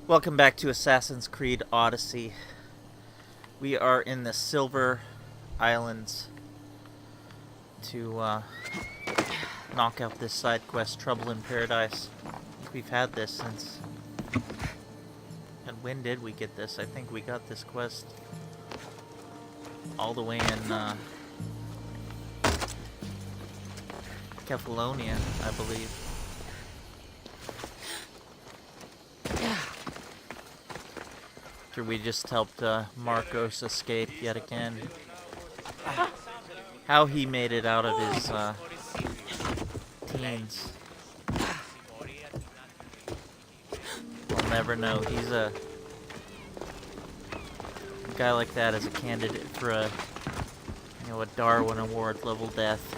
Welcome back to Assassin's Creed Odyssey. We are in the Silver Islands to knock out this side quest, Trouble in Paradise. We've had this since... And when did we get this? I think we got this quest all the way in Kefalonia, I believe. We just helped Marcos escape yet again. How he made it out of his teens, we'll never know. He's a guy like that is a candidate for a Darwin Award level death.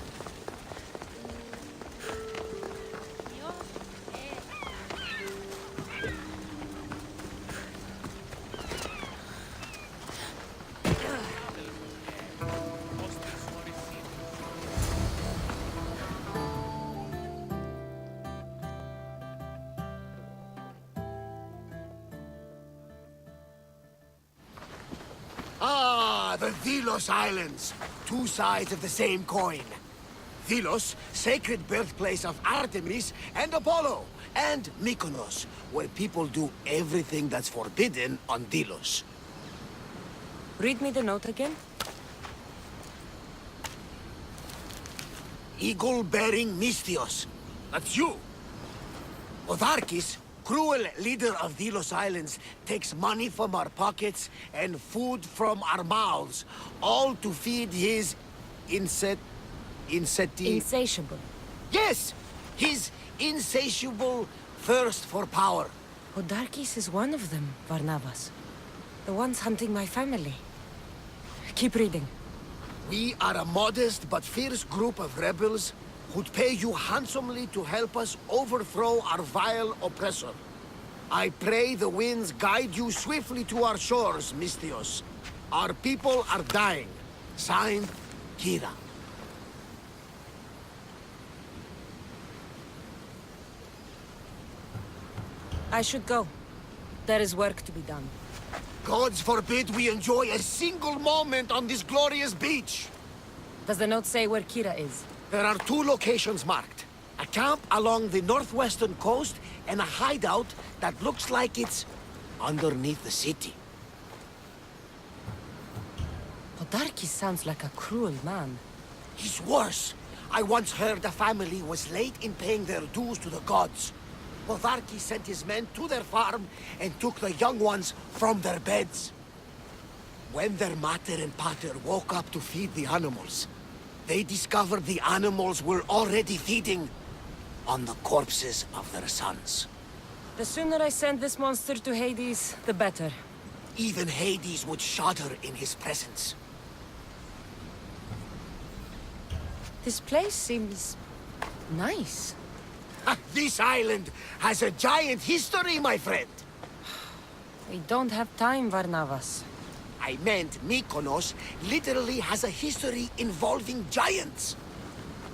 The Delos Islands, two sides of the same coin. Delos, sacred birthplace of Artemis and Apollo, and Mykonos, where people do everything that's forbidden on Delos. Read me the note again. Eagle-bearing Mystios. That's you. Otharkis, cruel leader of Delos Islands, takes money from our pockets and food from our mouths, all to feed his Insatiable. Yes! His insatiable thirst for power. Odarkis is one of them, Varnavas. The ones hunting my family. Keep reading. We are a modest but fierce group of rebels who'd pay you handsomely to help us overthrow our vile oppressor. I pray the winds guide you swiftly to our shores, Mystios. Our people are dying. Signed, Kira. I should go. There is work to be done. Gods forbid we enjoy a single moment on this glorious beach! Does the note say where Kira is? There are two locations marked. A camp along the northwestern coast, and a hideout that looks like it's underneath the city. Odarkis sounds like a cruel man. He's worse. I once heard a family was late in paying their dues to the gods. Otharkis sent his men to their farm and took the young ones from their beds. When their mater and pater woke up to feed the animals, they discovered the animals were already feeding on the corpses of their sons. The sooner I send this monster to Hades, the better. Even Hades would shudder in his presence. This place seems... nice. This island has a giant history, my friend. We don't have time, Varnavas. I meant Mykonos literally has a history involving giants.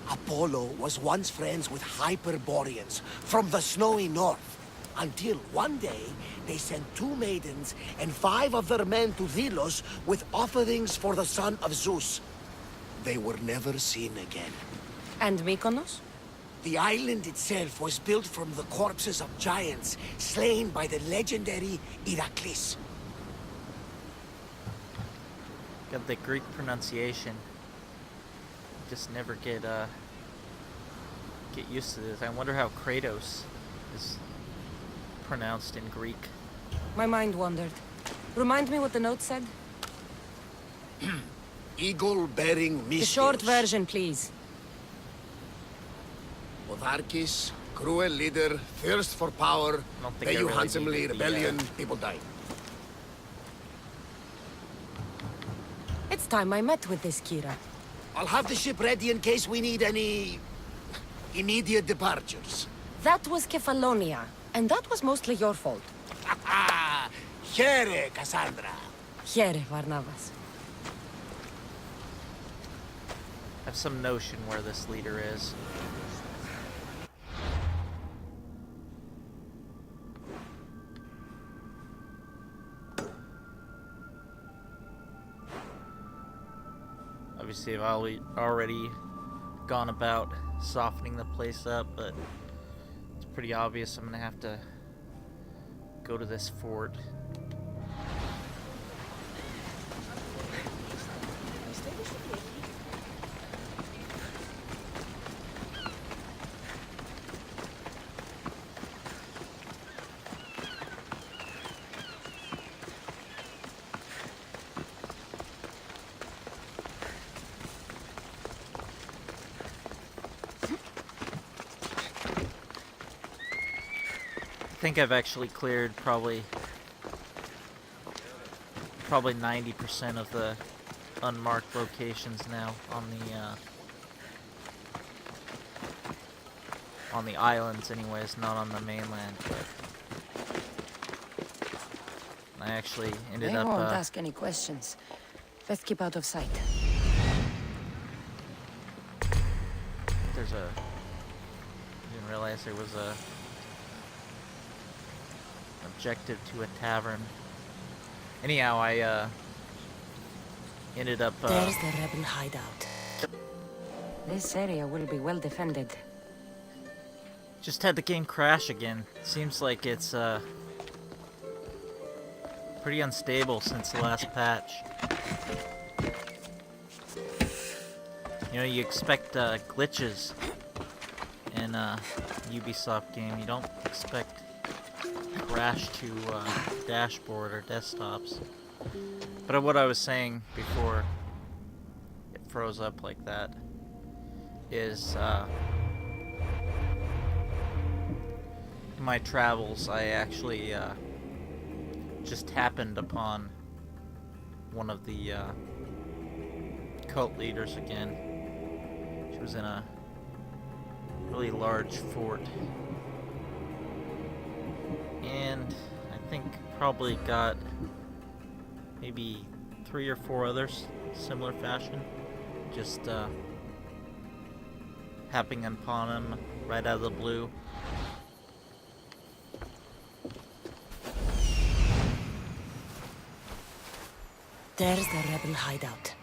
Apollo was once friends with Hyperboreans from the snowy north, until one day they sent 2 maidens and 5 of their men to Delos with offerings for the son of Zeus. They were never seen again. And Mykonos? The island itself was built from the corpses of giants slain by the legendary Iraklis. Got the Greek pronunciation. Just never get used to this. I wonder how Kratos is pronounced in Greek. My mind wandered. Remind me what the note said? Eagle-bearing Mystios. The short version, please. Otharkis, cruel leader, thirst for power, pay you handsomely, rebellion, people dying. It's time I met with this Kira. I'll have the ship ready in case we need any... immediate departures. That was Kefalonia, and that was mostly your fault. Here, Kassandra. Here, Varnavas. I have some notion where this leader is. Obviously, I've already gone about softening the place up, but it's pretty obvious I'm gonna have to go to this fort. I think I've actually cleared probably 90% of the unmarked locations now on the islands anyways, not on the mainland, but I actually ended They up won't ask any questions. Best keep out of sight. there's a didn't realize there was a objective to a tavern. Anyhow, I ended up There's the rebel hideout. This area will be well defended. just had the game crash again. Seems like it's pretty unstable since the last patch. You know, you expect glitches in a Ubisoft game. You don't expect crash to dashboard or desktops. But what I was saying before it froze up like that is in my travels I actually just happened upon one of the cult leaders again. She was in a really large fort, and I think probably got maybe 3 or 4 others similar fashion, just happening upon him right out of the blue. There's the rebel hideout.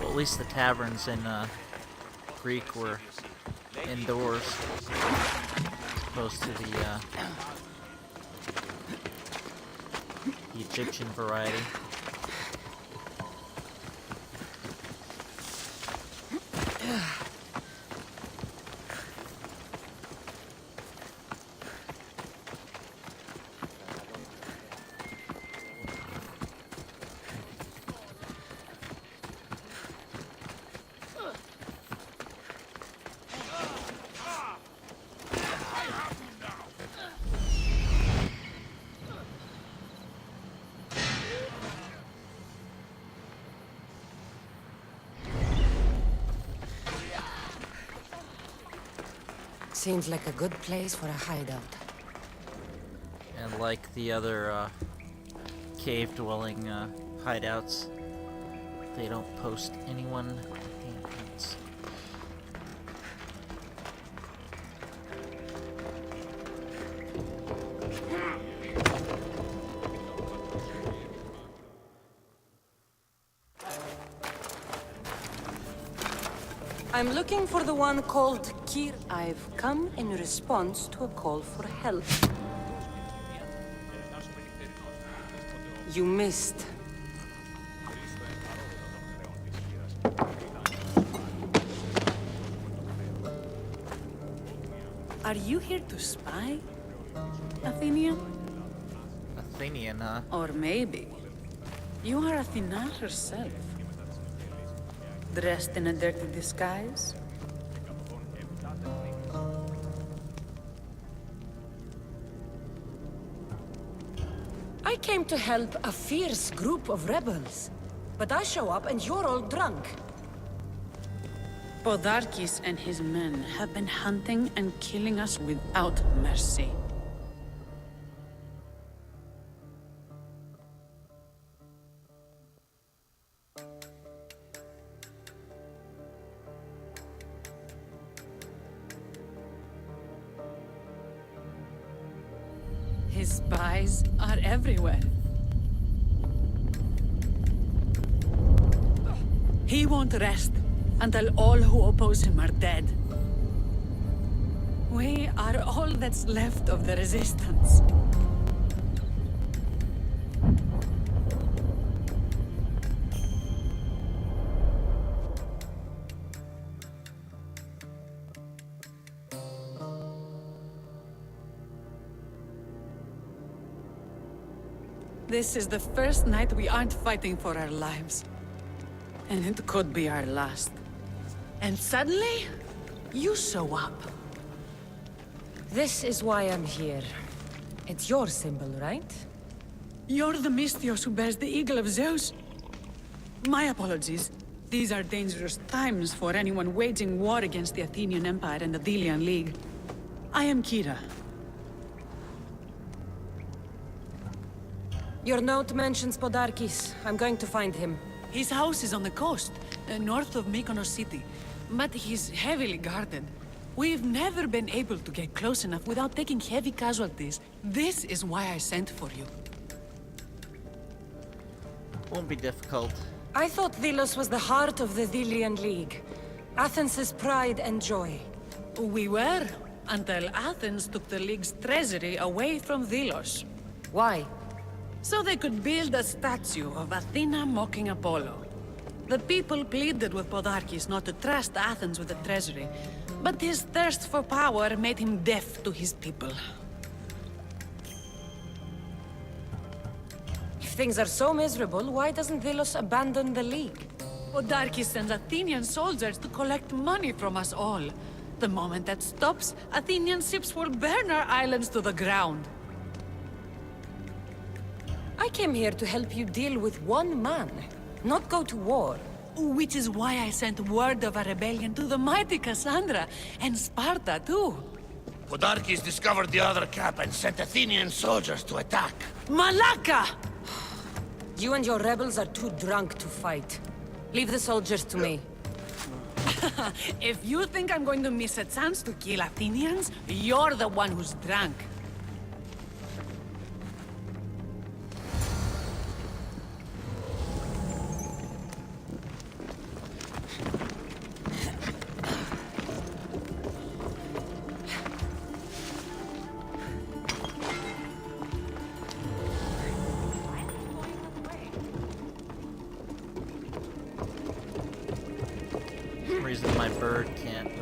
Well, at least the taverns in Greek were indoors, opposed to the Egyptian variety. Seems like a good place for a hideout. And like the other cave-dwelling hideouts, they don't post anyone at the entrance. I'm looking for the one called Kir. I've come in response to a call for help. You missed. Are you here to spy, Athenian? Athenian, huh? Or maybe you are Athena herself, dressed in a dirty disguise? I came to help a fierce group of rebels. But I show up and you're all drunk. Podarkis and his men have been hunting and killing us without mercy. His spies are everywhere. He won't rest until all who oppose him are dead. We are all that's left of the resistance. This is the first night we aren't fighting for our lives. And it could be our last. And suddenly, you show up. This is why I'm here. It's your symbol, right? You're the Mystios who bears the eagle of Zeus. My apologies. These are dangerous times for anyone waging war against the Athenian Empire and the Delian League. I am Kira. Your note mentions Podarkis. I'm going to find him. His house is on the coast, north of Mykonos city. But he's heavily guarded. We've never been able to get close enough without taking heavy casualties. This is why I sent for you. Won't be difficult. I thought Delos was the heart of the Delian League. Athens' pride and joy. We were, until Athens took the League's treasury away from Delos. Why? So they could build a statue of Athena mocking Apollo. The people pleaded with Podarkis not to trust Athens with the treasury, but his thirst for power made him deaf to his people. If things are so miserable, why doesn't Delos abandon the League? Podarkis sends Athenian soldiers to collect money from us all. The moment that stops, Athenian ships will burn our islands to the ground. I came here to help you deal with one man, not go to war. Which is why I sent word of a rebellion to the mighty Kassandra, and Sparta too. Podarkis discovered the other camp and sent Athenian soldiers to attack. Malaka! You and your rebels are too drunk to fight. Leave the soldiers to me. If you think I'm going to miss a chance to kill Athenians, you're the one who's drunk. For some reason my bird can't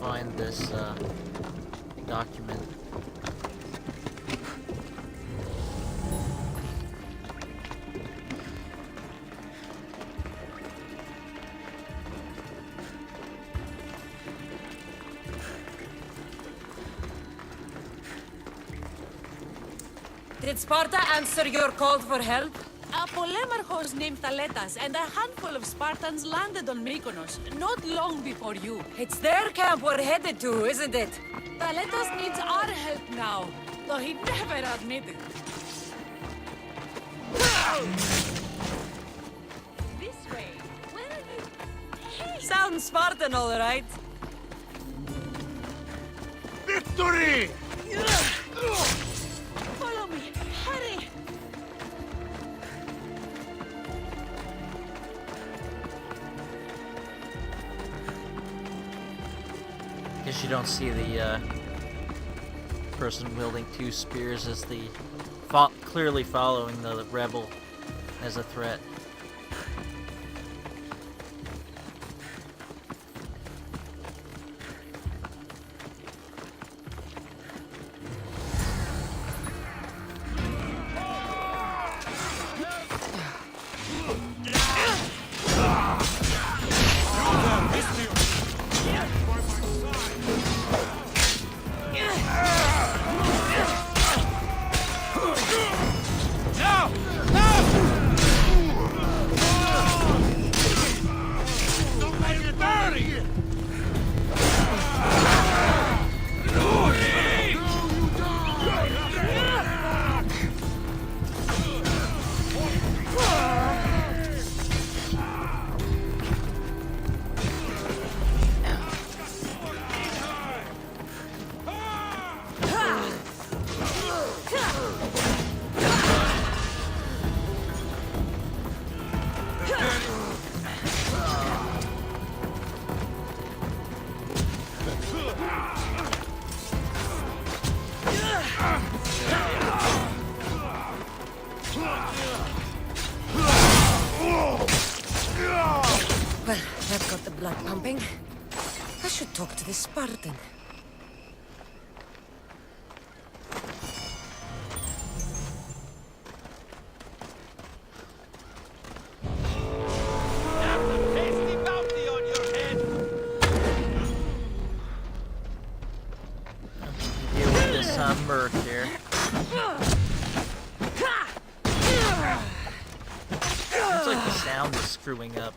find this document. Did Sparta answer your call for help? A polemarchos named Thaletas and a handful of Spartans landed on Mykonos, not long before you. It's their camp we're headed to, isn't it? Thaletas needs our help now, though he'd never admit it. This way. Where are you? Hey! Sounds Spartan, all right. Victory! Follow me! Hurry! Guess you don't see the person wielding 2 spears is the clearly following the rebel as a threat. Well, that got the blood pumping. I should talk to this Spartan. Deal with this merc here. Looks like the sound is screwing up.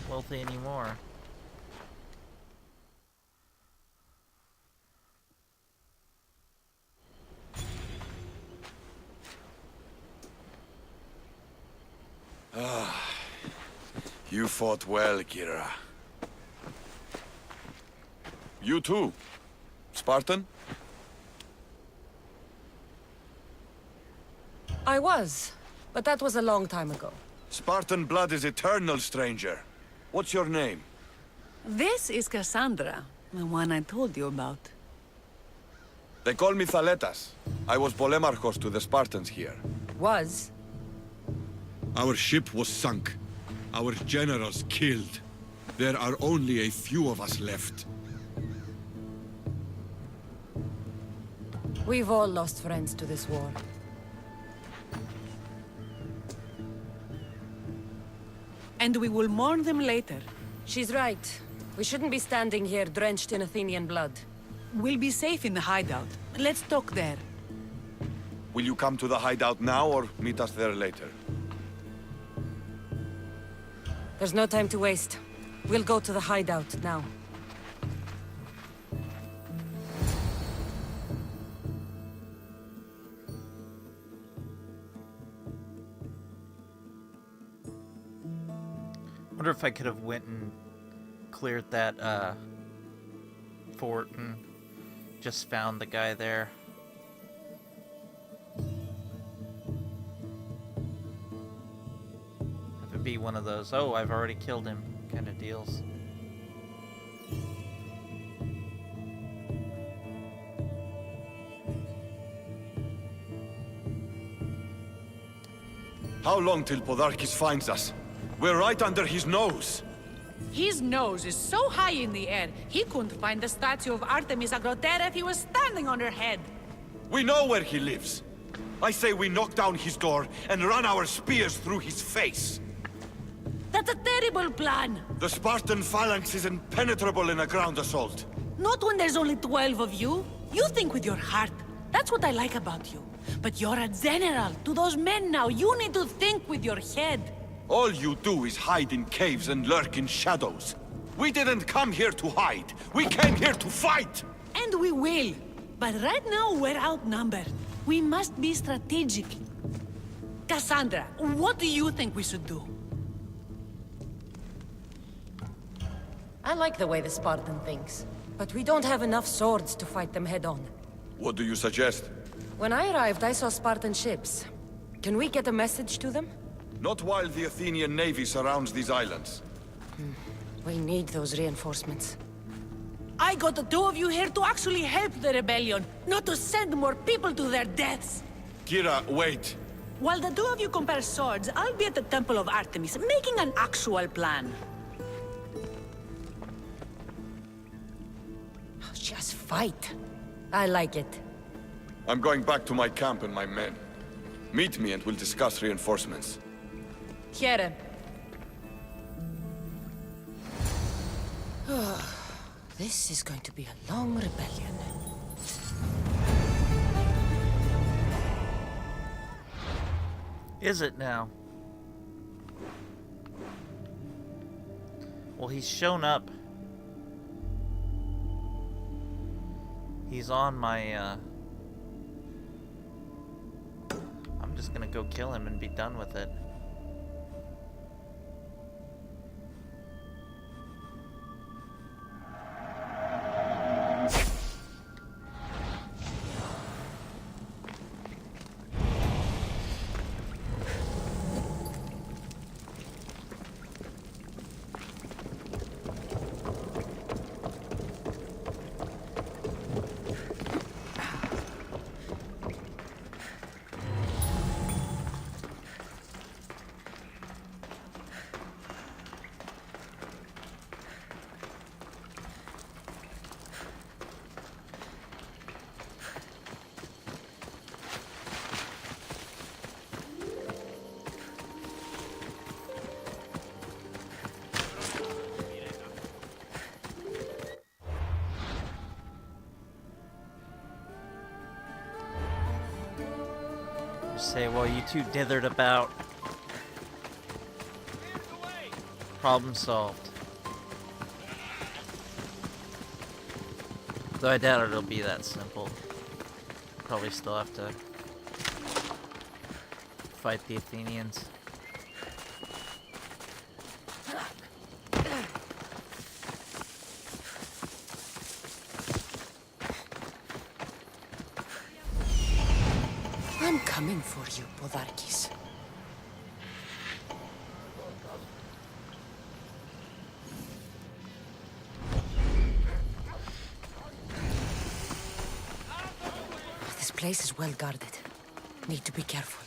Wealthy anymore. You fought well, Kira. You too, Spartan? I was, but that was a long time ago. Spartan blood is eternal, stranger. What's your name? This is Kassandra, the one I told you about. They call me Thaletas. I was Polemarchos to the Spartans here. Was? Our ship was sunk. Our generals killed. There are only a few of us left. We've all lost friends to this war. And we will mourn them later. She's right. We shouldn't be standing here drenched in Athenian blood. We'll be safe in the hideout. Let's talk there. Will you come to the hideout now or meet us there later? There's no time to waste. We'll go to the hideout now. Wonder if I could have went and cleared that fort and just found the guy there. Have it be one of those, oh, I've already killed him kind of deals. How long till Podarkis finds us? We're right under his nose. His nose is so high in the air, he couldn't find the statue of Artemis Agrotera if he was standing on her head. We know where he lives. I say we knock down his door and run our spears through his face. That's a terrible plan. The Spartan phalanx is impenetrable in a ground assault. Not when there's only 12 of you. You think with your heart. That's what I like about you. But you're a general to those men now. You need to think with your head. All you do is hide in caves and lurk in shadows. We didn't come here to hide. We came here to fight! And we will. But right now, we're outnumbered. We must be strategic. Kassandra, what do you think we should do? I like the way the Spartan thinks. But we don't have enough swords to fight them head-on. What do you suggest? When I arrived, I saw Spartan ships. Can we get a message to them? Not while the Athenian navy surrounds these islands. We need those reinforcements. I got the two of you here to actually help the rebellion, not to send more people to their deaths. Kira, wait. While the two of you compare swords, I'll be at the Temple of Artemis, making an actual plan. Just fight. I like it. I'm going back to my camp and my men. Meet me and we'll discuss reinforcements. Here. This is going to be a long rebellion. Is it now? Well, he's shown up. He's on my, I'm just gonna go kill him and be done with it. Say, well, you two dithered about. Problem solved. Though I doubt it'll be that simple. Probably still have to fight the Athenians. I'm coming for you, Podarkis. This place is well guarded. Need to be careful.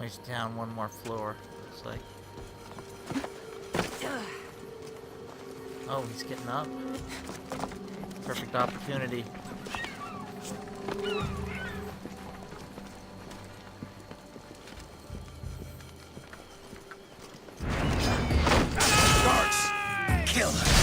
He's down one more floor, looks like. Oh, he's getting up. Perfect opportunity. Guards! Kill her!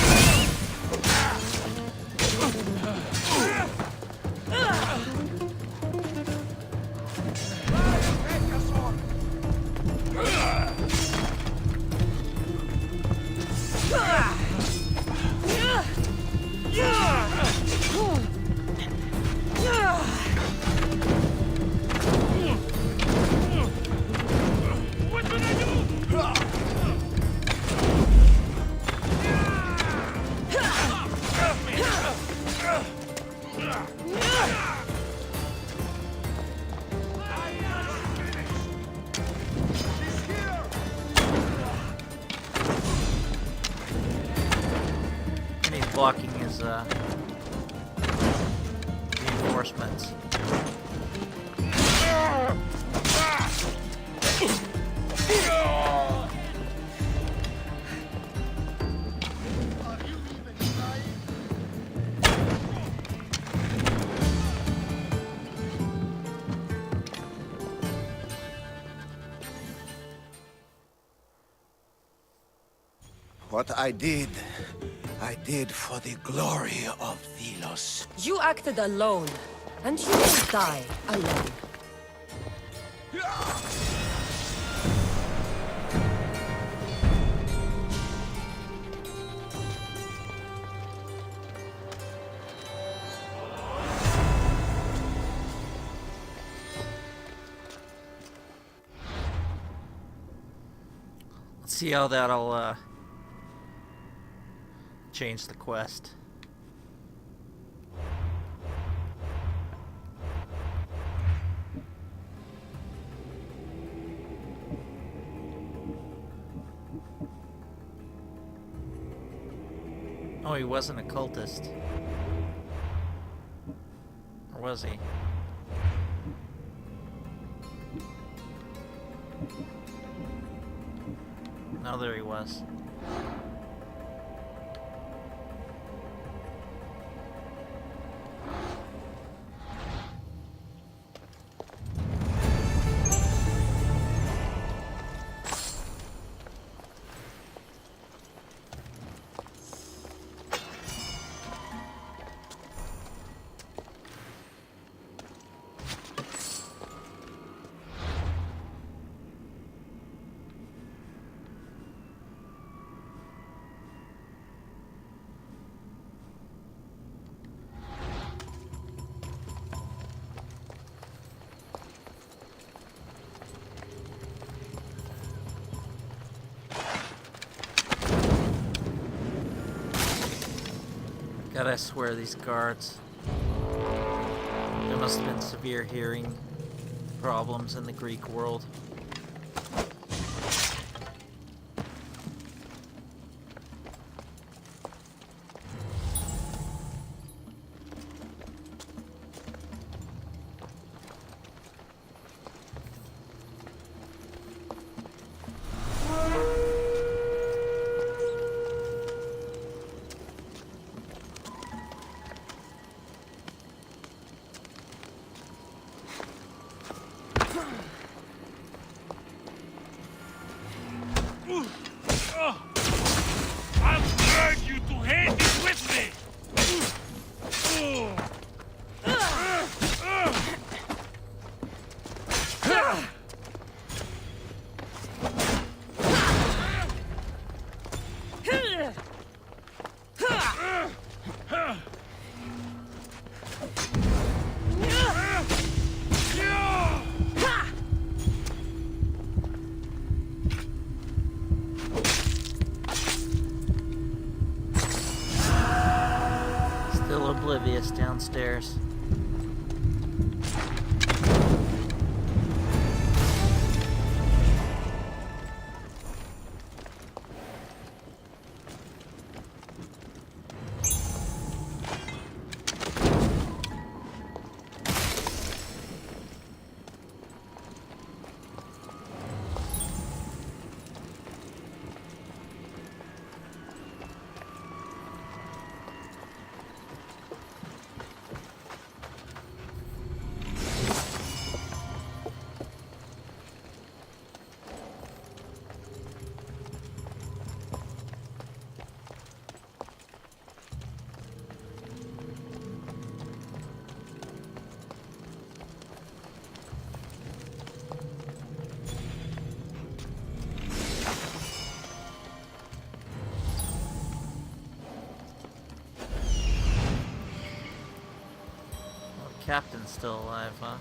blocking his reinforcements. What I did for the glory of Delos. You acted alone, and you will die alone. Let's see how that'll change the quest. Oh, he wasn't a cultist. Or was he? No, there he was. Gotta swear, these guards. There must have been severe hearing problems in the Greek world. Oblivious downstairs. Captain's still alive, huh?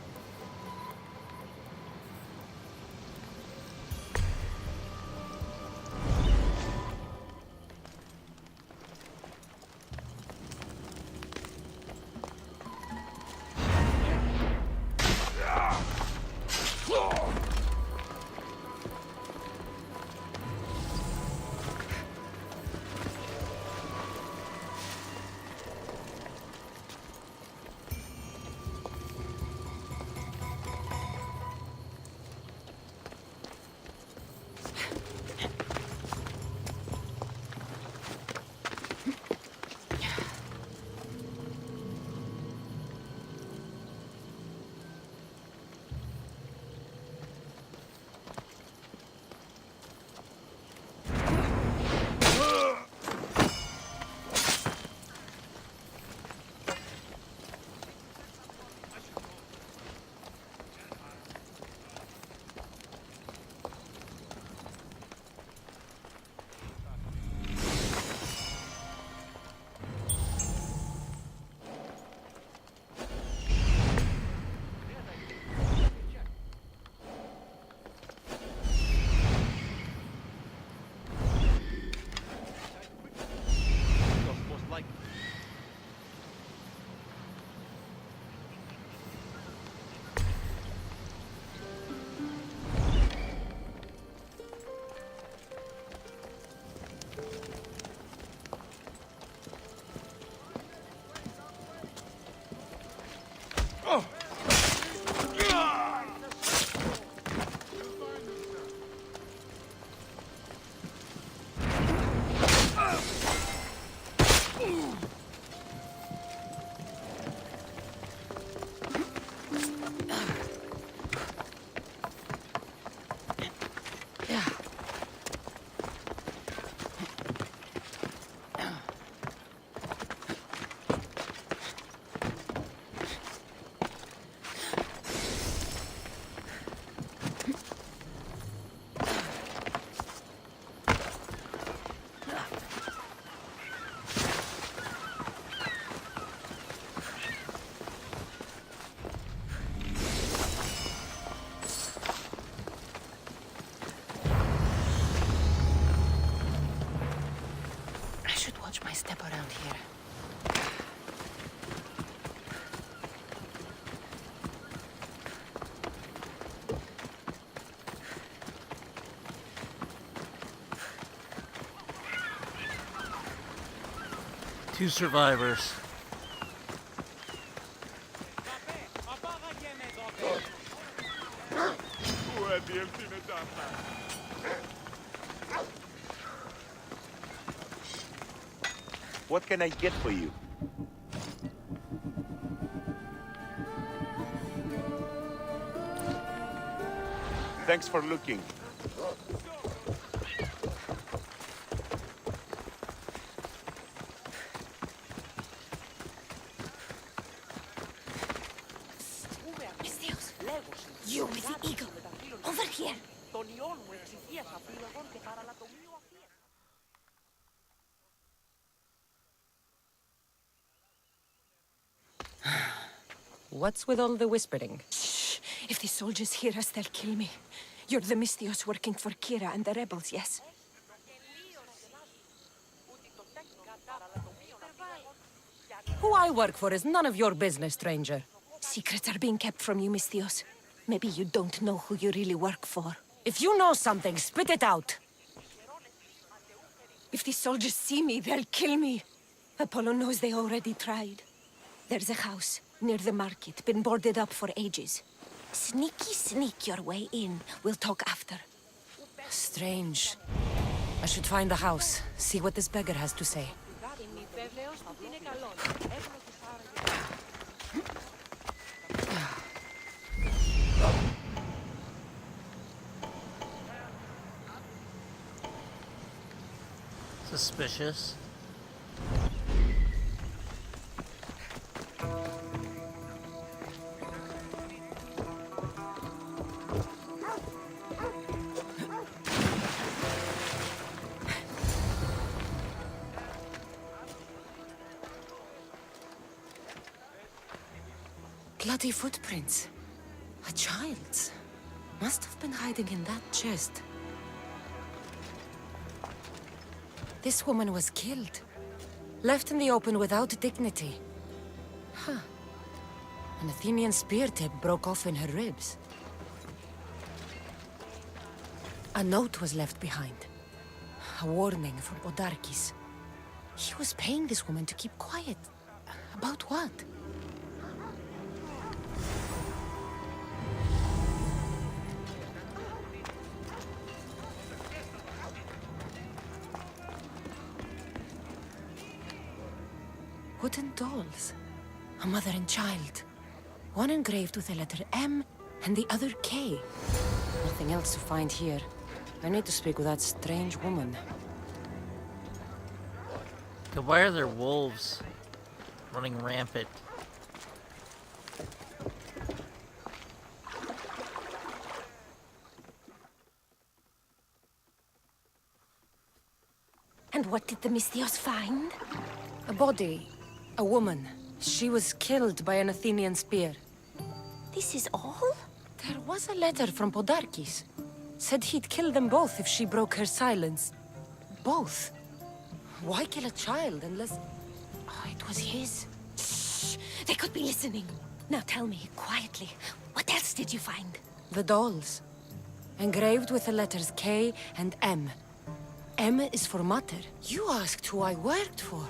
should watch my step around here. Two survivors. What can I get for you? Thanks for looking. Mistios, you with the eagle. Over here. What's with all the whispering? Shh! If the soldiers hear us, they'll kill me. You're the Mistios working for Kira and the rebels, yes? Who I work for is none of your business, stranger. Secrets are being kept from you, Mistios. Maybe you don't know who you really work for. If you know something, spit it out! If the soldiers see me, they'll kill me. Apollo knows they already tried. There's a house near the market, been boarded up for ages. Sneak your way in. We'll talk after. Strange. I should find the house, see what this beggar has to say. Suspicious. Bloody footprints. A child's. Must have been hiding in that chest. This woman was killed. Left in the open without dignity. Huh. An Athenian spear tip broke off in her ribs. A note was left behind. A warning from Podarkis. He was paying this woman to keep quiet. About what? Wooden dolls. A mother and child. One engraved with the letter M and the other K. Nothing else to find here. I need to speak with that strange woman. Okay, why are there wolves running rampant? And what did the Mistios find? A body. A woman. She was killed by an Athenian spear. This is all? There was a letter from Podarkis. Said he'd kill them both if she broke her silence. Both? Why kill a child unless... Oh, it was his. Shh! They could be listening. Now tell me, quietly, what else did you find? The dolls. Engraved with the letters K and M. M is for Mater. You asked who I worked for.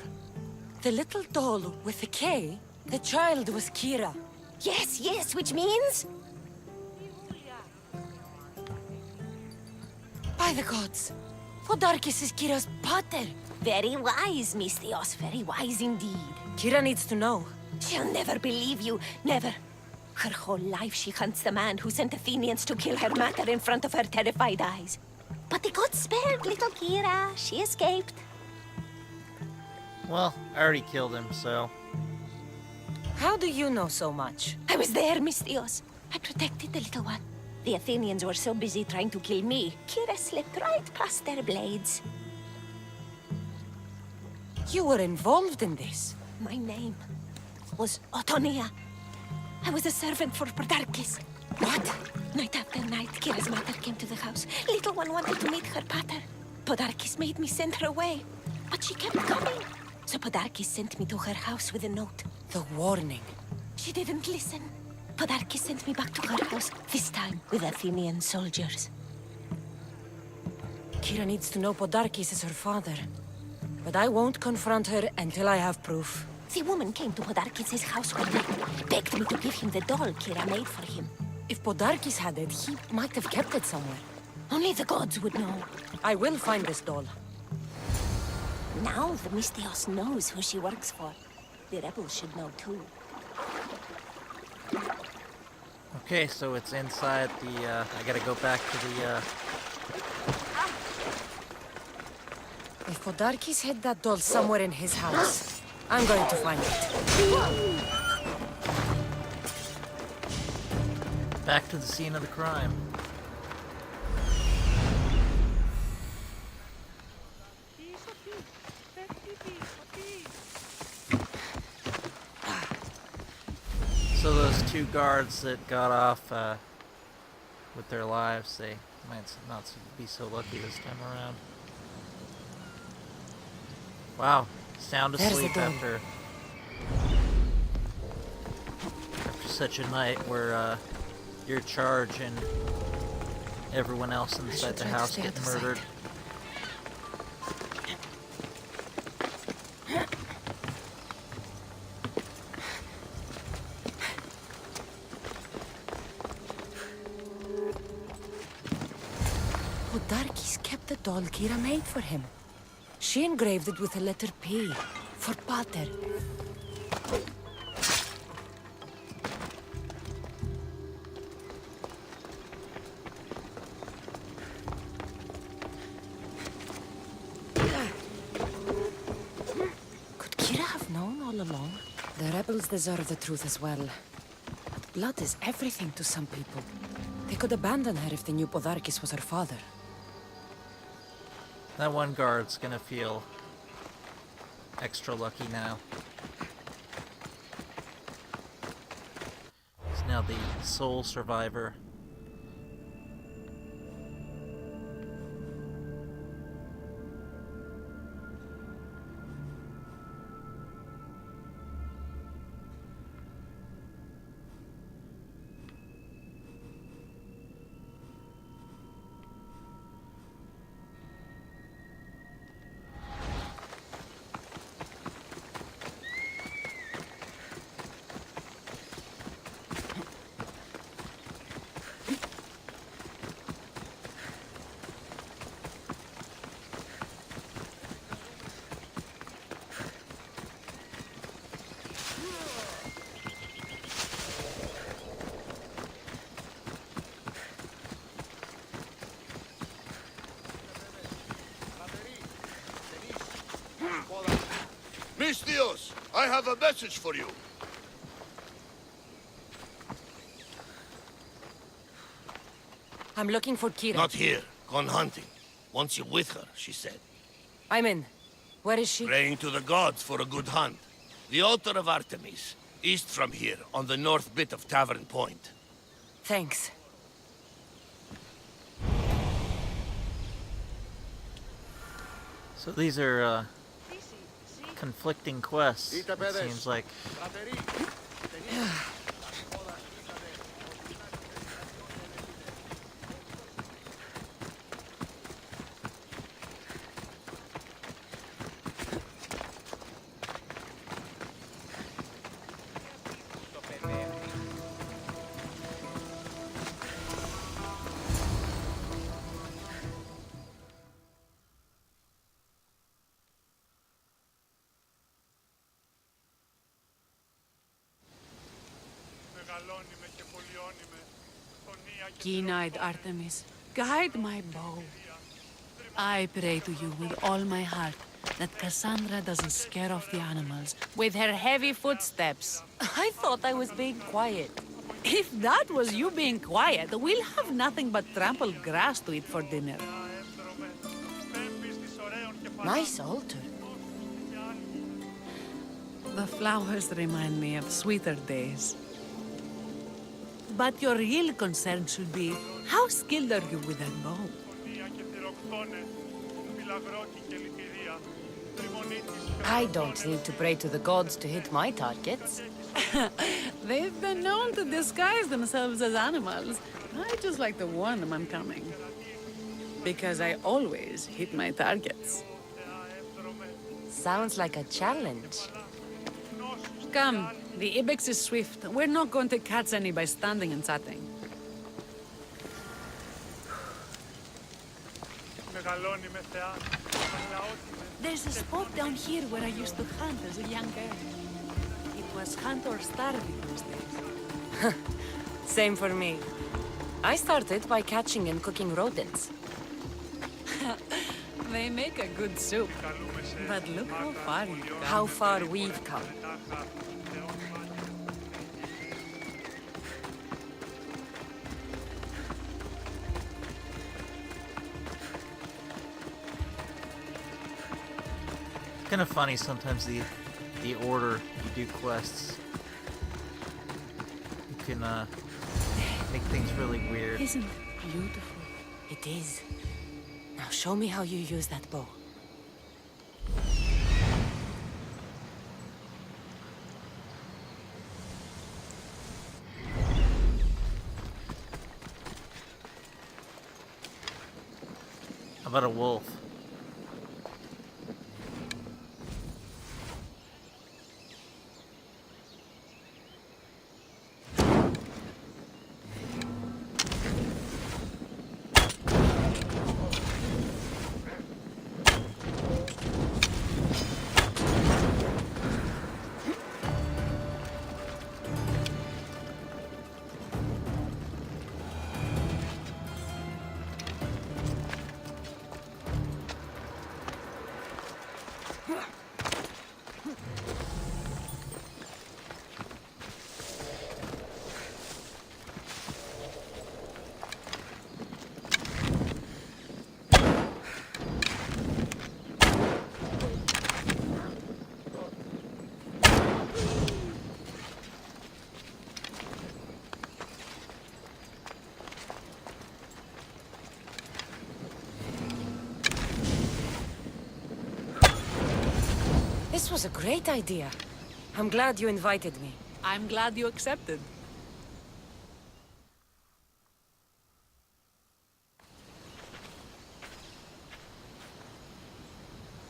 The little doll with the K, the child was Kira. Yes, which means? By the gods, Podarkis is Kira's pater. Very wise, Mistios, very wise indeed. Kira needs to know. She'll never believe you, never. Her whole life she hunts the man who sent Athenians to kill her mater in front of her terrified eyes. But the gods spared little Kira. She escaped. Well, I already killed him, so... How do you know so much? I was there, Mistios. I protected the little one. The Athenians were so busy trying to kill me, Kira slipped right past their blades. You were involved in this? My name was Otonia. I was a servant for Podarkis. What? Night after night, Kira's mother came to the house. Little one wanted to meet her pater. Podarkis made me send her away. But she kept coming. So Podarkis sent me to her house with a note. The warning. She didn't listen. Podarkis sent me back to her house, this time with Athenian soldiers. Kira needs to know Podarkis is her father. But I won't confront her until I have proof. The woman came to Podarkis' house one night, begged me to give him the doll Kira made for him. If Podarkis had it, he might have kept it somewhere. Only the gods would know. I will find this doll. Now the Mystios knows who she works for. The rebels should know too. Okay, so it's inside the, I gotta go back to the, If Podarkis hid that doll somewhere in his house, I'm going to find it. back to the scene of the crime. So those two guards that got off with their lives, they might not be so lucky this time around. Wow, sound asleep after such a night where you're charged and everyone else inside the house get murdered. Podarkis kept the doll Kira made for him. She engraved it with the letter P, for Pater. Could Kira have known all along? The rebels deserve the truth as well. But blood is everything to some people. They could abandon her if they knew Podarkis was her father. That one guard's gonna feel extra lucky now. He's now the sole survivor. Mystios, I have a message for you. I'm looking for Kira. Not here. Gone hunting. Wants you with her, she said. I'm in. Where is she? Praying to the gods for a good hunt. The altar of Artemis, east from here, on the north bit of Tavern Point. Thanks. So these are conflicting quests, it seems like. Keen-eyed Artemis, guide my bow. I pray to you with all my heart that Kassandra doesn't scare off the animals with her heavy footsteps. I thought I was being quiet. If that was you being quiet, we'll have nothing but trampled grass to eat for dinner. Nice altar. The flowers remind me of sweeter days. But your real concern should be, how skilled are you with that bow? I don't need to pray to the gods to hit my targets. They've been known to disguise themselves as animals. I just like to warn them I'm coming. Because I always hit my targets. Sounds like a challenge. Come, the Ibex is swift. We're not going to catch any by standing and chatting. There's a spot down here where I used to hunt as a young girl. It was hunt or starve in those days. Same for me. I started by catching and cooking rodents. They make a good soup. But look how far you've come. How far we've come. It's kind of funny sometimes the order you do quests. You can make things really weird. Isn't it beautiful? It is. Now show me how you use that bow. How about a wolf? This was a great idea. I'm glad you invited me. I'm glad you accepted.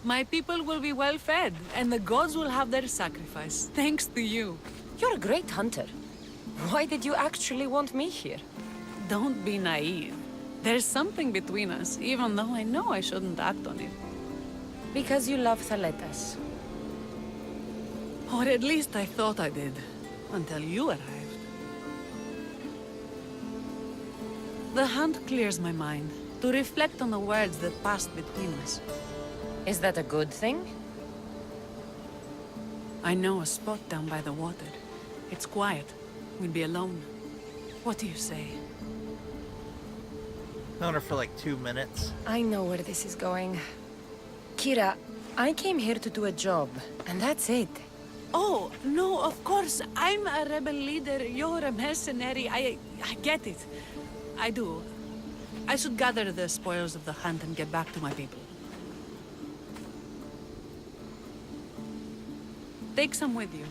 My people will be well fed, and the gods will have their sacrifice, thanks to you. You're a great hunter. Why did you actually want me here? Don't be naive. There's something between us, even though I know I shouldn't act on it. Because you love Thaletas. Or at least I thought I did, until you arrived. The hunt clears my mind, to reflect on the words that passed between us. Is that a good thing? I know a spot down by the water. It's quiet. We'll be alone. What do you say? Known her for like 2 minutes. I know where this is going. Kira, I came here to do a job, and that's it. Oh, no, of course. I'm a rebel leader. You're a mercenary. I get it. I do. I should gather the spoils of the hunt and get back to my people. Take some with you.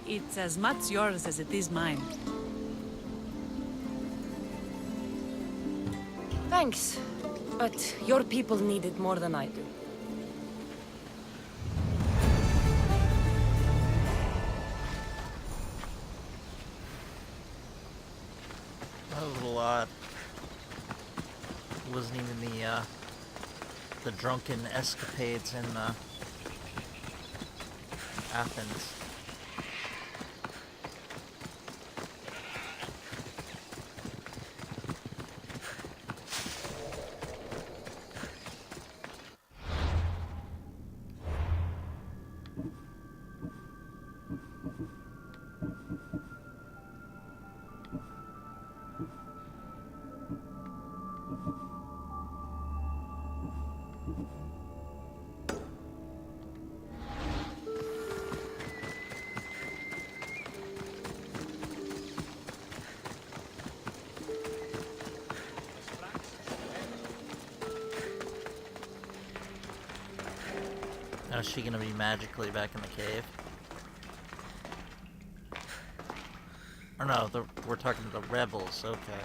It's as much yours as it is mine. Thanks, but your people need it more than I do. That was a little odd. It wasn't even the drunken escapades in Athens. is she gonna be magically back in the cave? Or no, we're talking to the rebels, okay.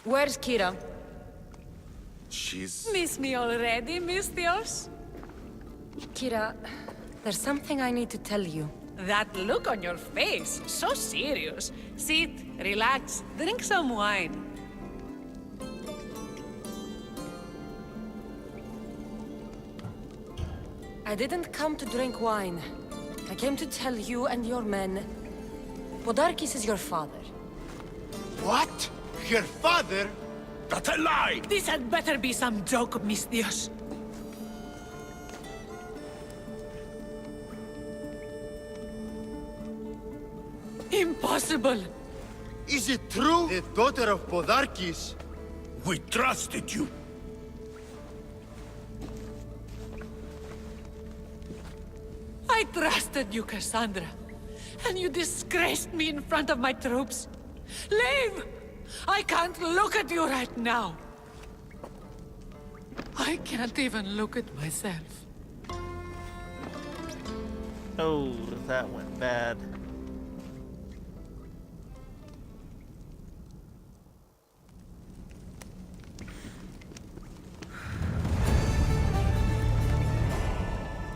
Where's Kira? She's... Miss me already, Mistios? Kira, there's something I need to tell you. That look on your face, so serious. Sit, relax, drink some wine. I didn't come to drink wine. I came to tell you and your men... Podarkis is your father. What? Your father? That's a lie! This had better be some joke, Mistios. Impossible! Is it true? The daughter of Podarkis? We trusted you. I trusted you, Kassandra. And you disgraced me in front of my troops. Leave! I can't look at you right now. I can't even look at myself. Oh, that went bad.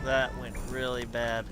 That went really bad.